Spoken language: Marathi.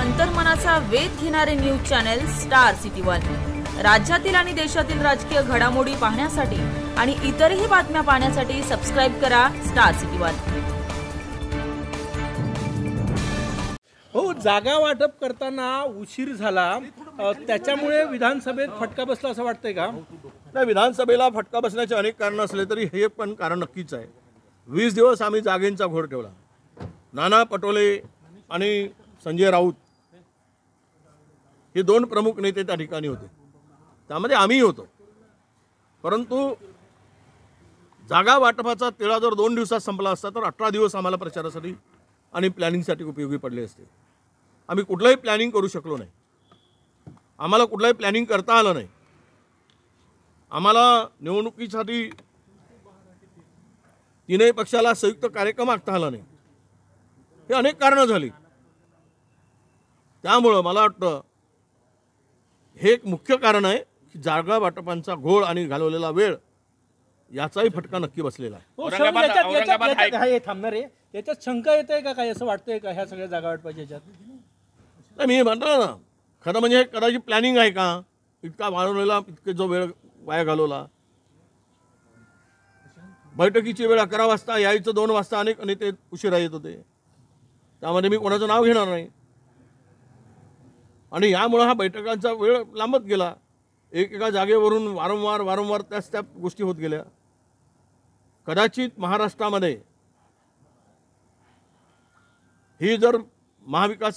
अंतर्मनाचा वेध घेणारे news channel star city one. राज्यातील आणि देशातील राजकीय घडामोडी पाहण्यासाठी आणि इतरही बातम्या पाहण्यासाठी सबस्क्राइब करा स्टार सिटी वन। हो, जागा वाटप करताना उशीर झाला, त्याच्यामुळे विधानसभेत फटका बसला असं वाटतंय का? नाही, विधानसभेला फटका बसण्याचे अनेक कारण असले तरी हे पण कारण नक्कीच आहे। 20 दिवस आम्ही जागेंचा घोळ ठेवला। नाना पटोले आणि संजय राऊत हे दोन प्रमुख नेते त्या ठिकाणी होते, त्यामध्ये आम्ही होतो। परंतु जागा वाटपाचा तिळा जर 2 दिवसात संपला असता तर 18 दिवस आम्हाला प्रचारासाठी आणि प्लॅनिंगसाठी उपयोगी पडले असते। आम्ही कुठलंही प्लॅनिंग करू शकलो नाही, आम्हाला कुठलंही प्लॅनिंग करता आलं नाही। आम्हाला निवडणुकीसाठी तीनही पक्षाला संयुक्त कार्यक्रम आखता आला नाही। हे अनेक कारणं झाली, त्यामुळं मला वाटतं हे एक मुख्य कारण आहे की जागा वाटपांचा घोळ आणि घालवलेला वेळ याचाही फटका नक्की बसलेला आहे। थांबणार आहे याच्यात शंका येते का, काय असं वाटतंय का ह्या सगळ्या जागा वाटपाच्या याच्यात? नाही, मी म्हणतो ना, खरं म्हणजे कदाचित प्लॅनिंग आहे का? इतका वाढवलेला, इतके जो वेळ वाया घालवला। बैठकीची वेळ 11 वाजता, यायचं 2 वाजता, अनेक नेते उशिरा येत होते, त्यामध्ये मी कोणाचं नाव घेणार नाही। आणि यामुळे हा बैठकांचा वेळ लांबत गेला, एकेका जागेवरून वारंवार त्याच गोष्टी होत गेल्या। कदाचित महाराष्ट्रामध्ये ही जर महाविकास